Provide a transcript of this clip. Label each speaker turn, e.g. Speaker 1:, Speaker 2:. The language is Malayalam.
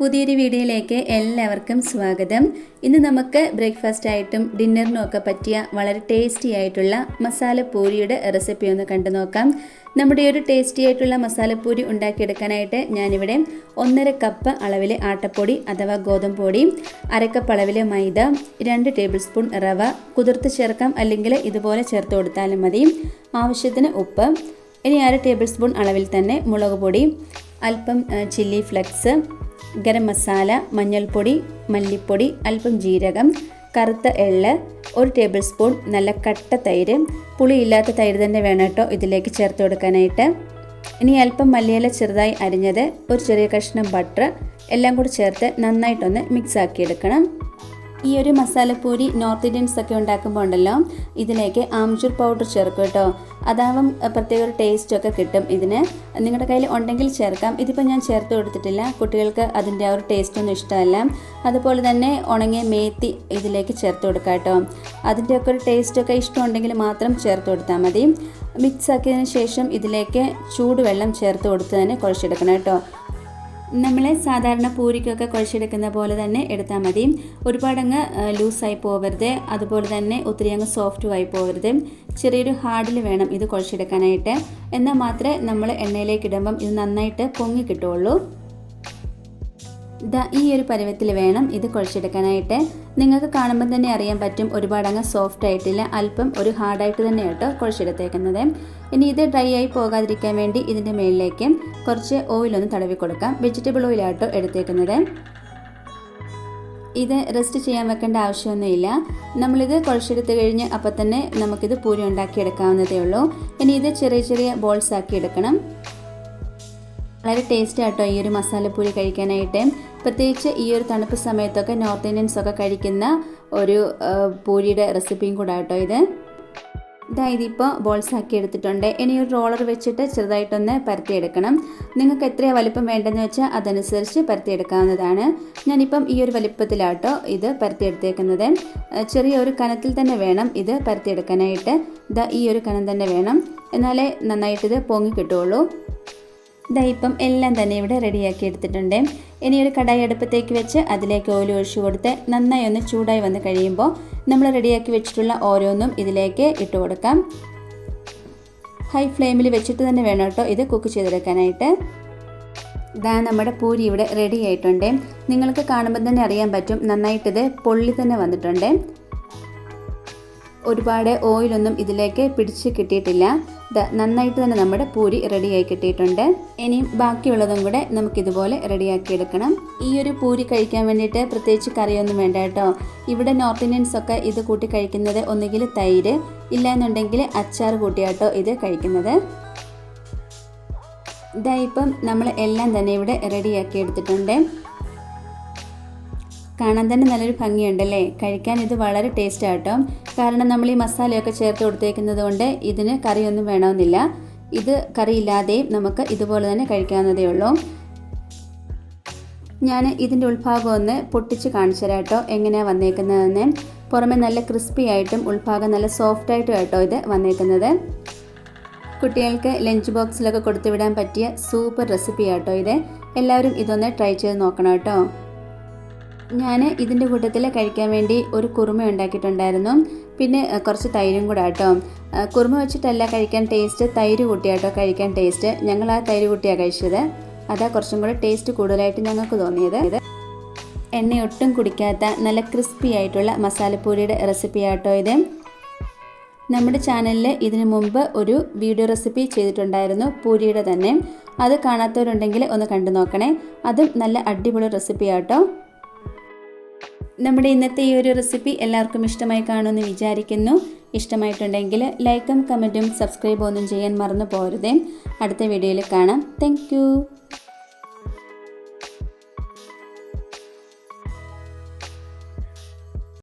Speaker 1: പുതിയൊരു വീഡിയോയിലേക്ക് എല്ലാവർക്കും സ്വാഗതം. ഇന്ന് നമുക്ക് ബ്രേക്ക്ഫാസ്റ്റ് ആയിട്ടും ഡിന്നറിനും ഒക്കെ പറ്റിയ വളരെ ടേസ്റ്റി ആയിട്ടുള്ള മസാലപ്പൂരിയുടെ റെസിപ്പി ഒന്ന് കണ്ടു നോക്കാം. നമ്മുടെ ഒരു ടേസ്റ്റി ആയിട്ടുള്ള മസാലപ്പൂരി ഉണ്ടാക്കിയെടുക്കാനായിട്ട് ഞാനിവിടെ 1.5 കപ്പ് അളവിൽ ആട്ടപ്പൊടി അഥവാ ഗോതമ്പ് പൊടി, 1/2 കപ്പ് അളവിൽ മൈദ, 2 ടേബിൾ സ്പൂൺ റവ കുതിർത്ത് ചേർക്കാം, അല്ലെങ്കിൽ ഇതുപോലെ ചേർത്ത് കൊടുത്താലും മതി, ആവശ്യത്തിന് ഉപ്പ്, ഇനി 1/2 ടേബിൾ സ്പൂൺ അളവിൽ തന്നെ മുളക് പൊടി, അല്പം ചില്ലി ഫ്ലെക്സ്, ഗരം മസാല, മഞ്ഞൾപ്പൊടി, മല്ലിപ്പൊടി, അല്പം ജീരകം, കറുത്ത എള്ള്, 1 ടേബിൾ സ്പൂൺ നല്ല കട്ട തൈര്, പുളിയില്ലാത്ത തൈര് തന്നെ വേണം കേട്ടോ ഇതിലേക്ക് ചേർത്ത് കൊടുക്കാനായിട്ട്. ഇനി അല്പം മല്ലിയില ചെറുതായി അരിഞ്ഞത്, ഒരു ചെറിയ കഷ്ണം ബട്ടർ, എല്ലാം കൂടി ചേർത്ത് നന്നായിട്ടൊന്ന് മിക്സ് ആക്കിയെടുക്കണം. ഈ ഒരു മസാലപ്പൂരി നോർത്ത് ഇന്ത്യൻസ് ഒക്കെ ഉണ്ടാക്കുമ്പോൾ ഉണ്ടല്ലോ, ഇതിലേക്ക് ആംചൂർ പൗഡർ ചേർക്കും കേട്ടോ. അതാവും പ്രത്യേക ഒരു ടേസ്റ്റൊക്കെ കിട്ടും. ഇതിന് നിങ്ങളുടെ കയ്യിൽ ഉണ്ടെങ്കിൽ ചേർക്കാം. ഇതിപ്പോൾ ഞാൻ ചേർത്ത് കൊടുത്തിട്ടില്ല, കുട്ടികൾക്ക് അതിൻ്റെ ആ ഒരു ടേസ്റ്റൊന്നും ഇഷ്ടമല്ല. അതുപോലെ തന്നെ ഉണങ്ങിയ മേത്തി ഇതിലേക്ക് ചേർത്ത് കൊടുക്കാം കേട്ടോ. അതിൻ്റെയൊക്കെ ഒരു ടേസ്റ്റൊക്കെ ഇഷ്ടമുണ്ടെങ്കിൽ മാത്രം ചേർത്ത് കൊടുത്താൽ മതി. മിക്സ് ആക്കിയതിന് ശേഷം ഇതിലേക്ക് ചൂടുവെള്ളം ചേർത്ത് കൊടുത്ത് തന്നെ കുഴച്ചെടുക്കണം കേട്ടോ. നമ്മൾ സാധാരണ പൂരിക്കൊക്കെ കുഴച്ചെടുക്കുന്ന പോലെ തന്നെ എടുത്താൽ മതി. ഒരുപാടങ്ങ് ലൂസായി പോകരുത്, അതുപോലെ തന്നെ ഒത്തിരി അങ്ങ് സോഫ്റ്റുമായി പോകരുത്. ചെറിയൊരു ഹാർഡിൽ വേണം ഇത് കുഴച്ചെടുക്കാനായിട്ട്. എന്നാൽ മാത്രമേ നമ്മൾ എണ്ണയിലേക്ക് ഇടുമ്പം ഇത് നന്നായിട്ട് പൊങ്ങി കിട്ടുള്ളൂ. ഈ ഒരു പരുവത്തിൽ വേണം ഇത് കുഴച്ചെടുക്കാനായിട്ട്. നിങ്ങൾക്ക് കാണുമ്പോൾ തന്നെ അറിയാൻ പറ്റും, ഒരുപാടങ്ങ് സോഫ്റ്റ് ആയിട്ടില്ല, അല്പം ഒരു ഹാർഡായിട്ട് തന്നെ കേട്ടോ കുഴച്ചെടുത്തേക്കുന്നത്. ഇനി ഇത് ഡ്രൈ ആയി പോകാതിരിക്കാൻ വേണ്ടി ഇതിൻ്റെ മുകളിലേക്ക് കുറച്ച് ഓയിലൊന്ന് തടവി കൊടുക്കാം. വെജിറ്റബിൾ ഓയിലാട്ടോ എടുത്തേക്കുന്നത്. ഇത് റെസ്റ്റ് ചെയ്യാൻ വെക്കേണ്ട ആവശ്യമൊന്നുമില്ല. നമ്മളിത് കുഴച്ചെടുത്ത് കഴിഞ്ഞ് അപ്പം തന്നെ നമുക്കിത് പൂരി ഉണ്ടാക്കിയെടുക്കാവുന്നതേ ഉള്ളൂ. ഇനി ഇത് ചെറിയ ചെറിയ ബോൾസ് ആക്കി എടുക്കണം. വളരെ ടേസ്റ്റ് ആട്ടോ ഈ ഒരു മസാലപ്പൂരി കഴിക്കാനായിട്ട്. പ്രത്യേകിച്ച് ഈ ഒരു തണുപ്പ് സമയത്തൊക്കെ നോർത്ത് ഇന്ത്യൻസൊക്കെ കഴിക്കുന്ന ഒരു പൂരിയുടെ റെസിപ്പിയും കൂടെ ആട്ടോ ഇത്. ഇതിപ്പോൾ ബോൾസ് ആക്കി എടുത്തിട്ടുണ്ട്. ഇനി ഒരു റോളർ വെച്ചിട്ട് ചെറുതായിട്ടൊന്ന് പരത്തിയെടുക്കണം. നിങ്ങൾക്ക് എത്രയാണ് വലിപ്പം വേണ്ടതെന്ന് വെച്ചാൽ അതനുസരിച്ച് പരത്തിയെടുക്കാവുന്നതാണ്. ഞാനിപ്പം ഈ ഒരു വലിപ്പത്തിലാട്ടോ ഇത് പരത്തിയെടുത്തേക്കുന്നത്. ചെറിയ ഒരു കനത്തിൽ തന്നെ വേണം ഇത് പരത്തിയെടുക്കാനായിട്ട്. ഈ ഒരു കനം തന്നെ വേണം, എന്നാലേ നന്നായിട്ടിത് പൊങ്ങി കിട്ടുള്ളൂ. ഇപ്പം എല്ലാം തന്നെ ഇവിടെ റെഡിയാക്കി എടുത്തിട്ടുണ്ട്. ഇനി ഒരു കടായി അടുപ്പത്തേക്ക് വെച്ച് അതിലേക്ക് ഓയിൽ ഒഴിച്ചു കൊടുത്ത് നന്നായി ഒന്ന് ചൂടായി വന്ന് കഴിയുമ്പോൾ നമ്മൾ റെഡിയാക്കി വെച്ചിട്ടുള്ള ഓരോന്നും ഇതിലേക്ക് ഇട്ട് കൊടുക്കാം. ഹൈ ഫ്ലെയിമിൽ വെച്ചിട്ട് തന്നെ വേണം കേട്ടോ ഇത് കുക്ക് ചെയ്തെടുക്കാനായിട്ട്. നമ്മുടെ പൂരി ഇവിടെ റെഡി ആയിട്ടുണ്ട്. നിങ്ങൾക്ക് കാണുമ്പോൾ തന്നെ അറിയാൻ പറ്റും, നന്നായിട്ടിത് പൊള്ളി തന്നെ വന്നിട്ടുണ്ട്. ഒരുപാട് ഓയിലൊന്നും ഇതിലേക്ക് പിടിച്ച് കിട്ടിയിട്ടില്ല. നന്നായിട്ട് തന്നെ നമ്മുടെ പൂരി റെഡിയായി കിട്ടിയിട്ടുണ്ട്. ഇനിയും ബാക്കിയുള്ളതും കൂടെ നമുക്കിതുപോലെ റെഡിയാക്കി എടുക്കണം. ഈ ഒരു പൂരി കഴിക്കാൻ വേണ്ടിയിട്ട് പ്രത്യേകിച്ച് കറിയൊന്നും വേണ്ട കേട്ടോ. ഇവിടെ നോർത്ത് ഇന്ത്യൻസൊക്കെ ഇത് കൂട്ടി കഴിക്കുന്നത് ഒന്നുകിൽ തൈര്, ഇല്ലാന്നുണ്ടെങ്കിൽ അച്ചാർ കൂട്ടിയാട്ടോ ഇത് കഴിക്കുന്നത്. ഇപ്പം നമ്മൾ എല്ലാം തന്നെ ഇവിടെ റെഡിയാക്കി എടുത്തിട്ടുണ്ട്. കാണാൻ തന്നെ നല്ലൊരു ഭംഗിയുണ്ടല്ലേ. കഴിക്കാൻ ഇത് വളരെ ടേസ്റ്റ് ആട്ടോ. കാരണം നമ്മൾ ഈ മസാലയൊക്കെ ചേർത്ത് കൊടുത്തേക്കുന്നത് കൊണ്ട് ഇതിന് കറിയൊന്നും വേണമെന്നില്ല. ഇത് കറിയില്ലാതെയും നമുക്ക് ഇതുപോലെ തന്നെ കഴിക്കാവുന്നതേ ഉള്ളൂ. ഞാൻ ഇതിൻ്റെ ഉൾഭാഗം ഒന്ന് പൊട്ടിച്ച് കാണിച്ചു തരാം കേട്ടോ, എങ്ങനെയാണ് വന്നേക്കുന്നതെന്ന്. പുറമെ നല്ല ക്രിസ്പി ആയിട്ടും ഉൾഭാഗം നല്ല സോഫ്റ്റായിട്ടും കേട്ടോ ഇത് വന്നേക്കുന്നത്. കുട്ടികൾക്ക് ലഞ്ച് ബോക്സിലൊക്കെ കൊടുത്തുവിടാൻ പറ്റിയ സൂപ്പർ റെസിപ്പി ആട്ടോ ഇത്. എല്ലാവരും ഇതൊന്ന് ട്രൈ ചെയ്ത് നോക്കണം കേട്ടോ. ഞാൻ ഇതിൻ്റെ കൂട്ടത്തിൽ കഴിക്കാൻ വേണ്ടി ഒരു കുറുമ ഉണ്ടാക്കിയിട്ടുണ്ടായിരുന്നു. പിന്നെ കുറച്ച് തൈരും കൂടെ കേട്ടോ. കുറുമ വെച്ചിട്ടല്ല കഴിക്കാൻ ടേസ്റ്റ്, തൈര് കൂട്ടിയാട്ടോ കഴിക്കാൻ ടേസ്റ്റ്. ഞങ്ങൾ ആ തൈര് കൂട്ടിയാണ് കഴിച്ചത്. അതാ കുറച്ചും കൂടെ ടേസ്റ്റ് കൂടുതലായിട്ട് ഞങ്ങൾക്ക് തോന്നിയത്. എണ്ണ ഒട്ടും കുടിക്കാത്ത നല്ല ക്രിസ്പി ആയിട്ടുള്ള മസാലപ്പൂരിയുടെ റെസിപ്പി ആട്ടോ ഇത്. നമ്മുടെ ചാനലിൽ ഇതിനു മുമ്പ് ഒരു വീഡിയോ റെസിപ്പി ചെയ്തിട്ടുണ്ടായിരുന്നു പൂരിയുടെ തന്നെ. അത് കാണാത്തവരുണ്ടെങ്കിൽ ഒന്ന് കണ്ടു നോക്കണേ. അതും നല്ല അടിപൊളി റെസിപ്പി ആട്ടോ. നമ്മുടെ ഇന്നത്തെ ഈ ഒരു റെസിപ്പി എല്ലാവർക്കും ഇഷ്ടമായി കാണുമെന്ന് വിചാരിക്കുന്നു. ഇഷ്ടമായിട്ടുണ്ടെങ്കിൽ ലൈക്കും കമൻറ്റും സബ്സ്ക്രൈബും ഒന്നും ചെയ്യാൻ മറന്നു പോകരുതേ. അടുത്ത വീഡിയോയിൽ കാണാം. താങ്ക്